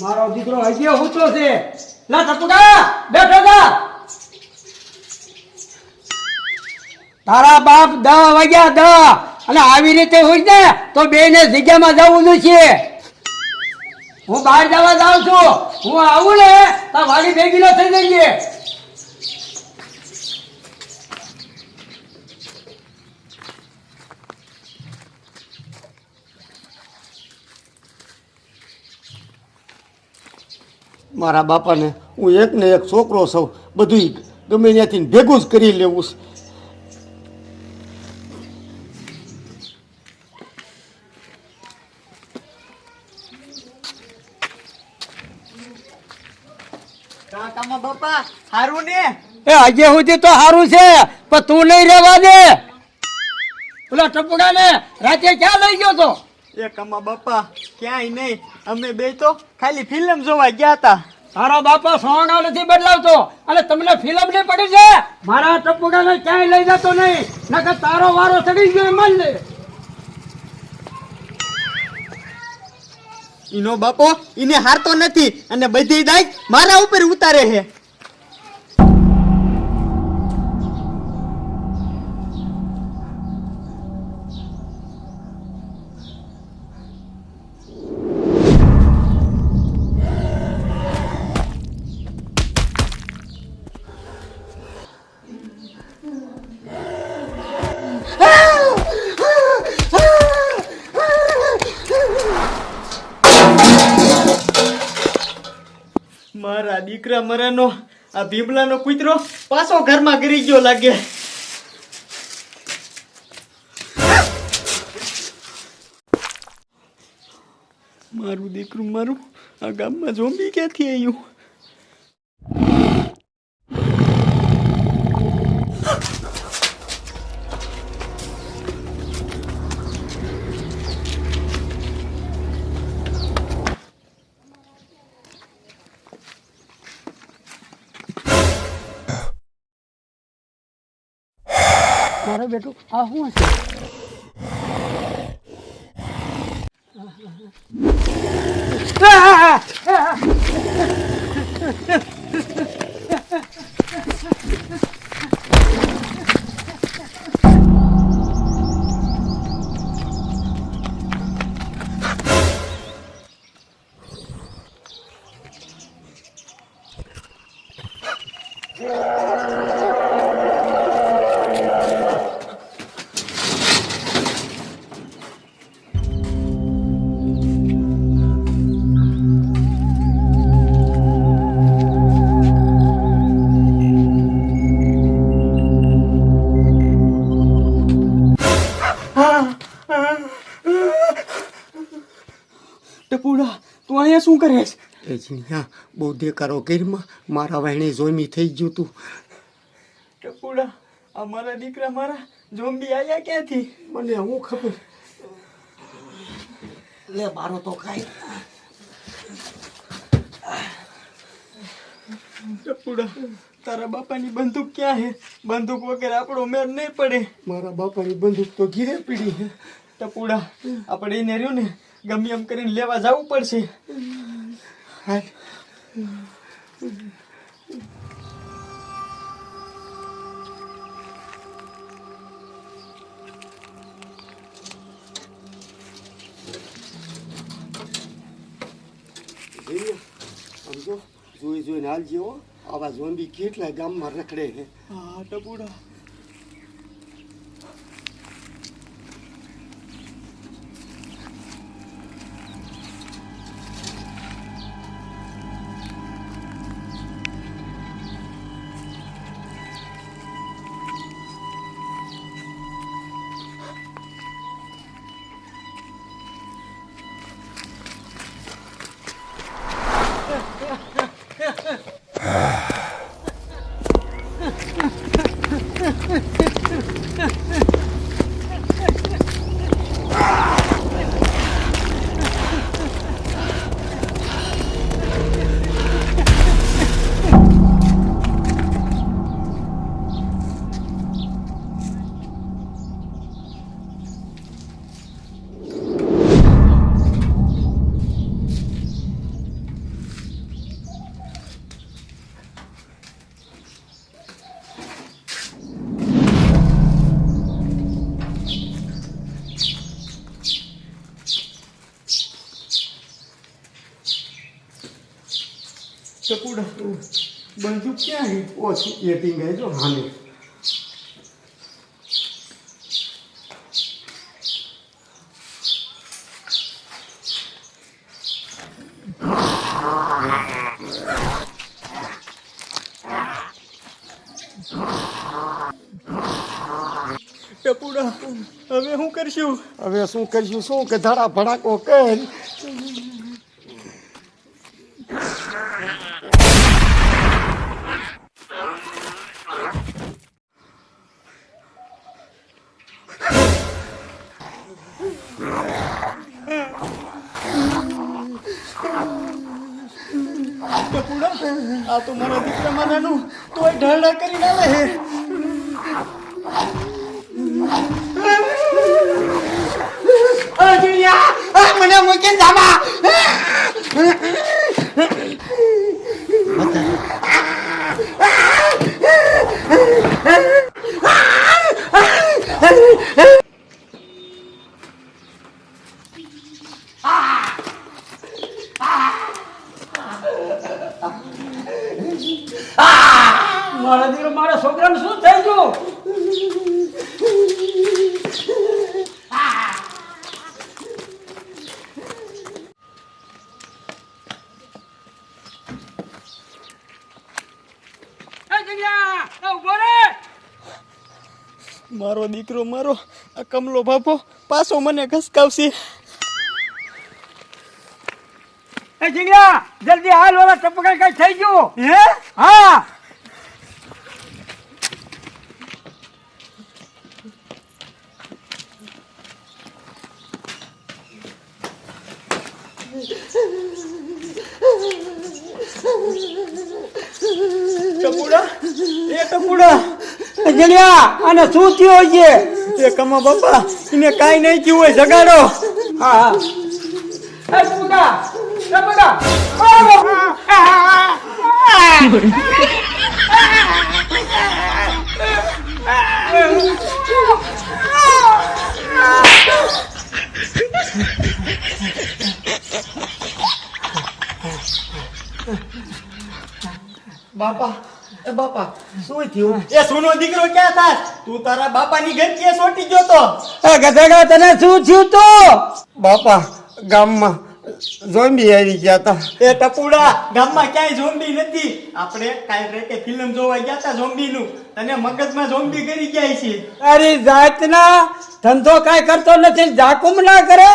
મારો દીકરો હજી ઊંચો છે. લા ટપુડા બેઠો જા. તારા બાપ 10 વાગ્યા 10 અને આવી રીતે હોય ને તો બેને જગ્યામાં જવું જોઈએ. હું બહાર જવા જાઉં છું. હું આવું ને તો વાડી ભેગી ન થઈ જઈએ. મારા બાપાને હું એક ને એક છોકરો છું, બધું ગમે ત્યાંથી ભેગું જ કરી લેવું છે. કાકામાં બાપા હારું ને? એ આજે સુધી તો સારું છે પણ તું નહીં રહેવા દે. પેલા ટપુડા ને રાતે ક્યાં લઈ ગયો તો? એ કામા બાપા ક્યાંય નહીં, અમે બે તો ખાલી ફિલ્મ જોવા ગયા હતા. તારો બાપા સોંગા નથી બદલાવતો અને તમને ફિલ્મ નહીં પડી છે. મારા ટપુડાને ક્યાંય લઈ જતો નહીં, નકર તારો વારો ચડી ગયો એમ માન લે. ઈનો બાપો ઈને હારતો નથી અને બધી દાય મારા ઉપર ઉતારે છે. મારા દીકરા મરાનો આ ભીમલાનો કૂતરો પાછો ઘરમાં ગરી ગયો લાગે. મારું દીકરું મારું આ ગામમાં ઝોંબી ક્યાંથી આવ્યું? મારો બેટું આ શું છે? ટપુડા તું અહીંયા શું કરે છે? એ જીયા બહુ દેકારો ઘરમાં મારા વાણી જોઈમી થઈ ગયું તું. ટપુડા આ મારા દીકરા મારા ઝોંબી આયા ક્યાંથી? મને હું ખબર. લે મારો તો ખાઈ. ટપુડા તારા બાપાની બંદૂક ક્યાં છે? બંદૂક વગર આપણો મેળ નહીં પડે. મારા બાપાની બંદૂક તો ઘીરે પડી છે. ટપુડા આપણે એને રહ્યું ને ગમે એમ કરીને લેવા જવું પડશે. હાલ. સમજો જોઈ જોઈને હાલજે હો. આવા ઝોંબી કેટલા ગામમાં રખડે છે. હા ટપુડા. ટપુડા બંદૂક ક્યાં છે? ઓછી એ ટીંગાઈ જો હાને. ટપુડા હવે શું કરશું? હવે શું કરશું? શું કે ધડા ભડાકો કર. ટપુડા આ તો મારા દીકરા મારાનું તોય ઢળડા કરીને આવે હે. મને મૂકીને જામા. મારા દીકરો મારા છોકરાને શું થઈ ગયું? મારો દીકરો મારો આ કમલો બાપો પાછો મને ઘસકાવશે. એ જીગરા જલ્દી હાલ, ઓલા ટપકા કઈ થઈ ગયું. હે? હા ટપુડા એ ટપુડા જણ્યા અને શું થયું છે? એ કમા બાપા એને કાંઈ નહીં થયું હોય જગાડો. હા હા એ ટપકા ટપકા બાપા એ બાપા શું થયું? એ સોનો દીકરો ક્યાં થાસ? તું તારા બાપાની ઘર ક્યાં સોટી ગયો તો? એ ગધેડા તને શું થયું તું? બાપા ગામમાં ઝોમ્બી આવી ગયા હતા. એ ટપુડા ગામમાં ક્યાંય ઝોમ્બી નથી. આપણે કાલ રાતે ફિલ્મ જોવા ગયા હતા ઝોમ્બીનું. તને મગજમાં ઝોમ્બી કરી ગયા છે. તારી જાતના ધંધો કાંઈ કરતો નથી, જાકુમ ના કરે.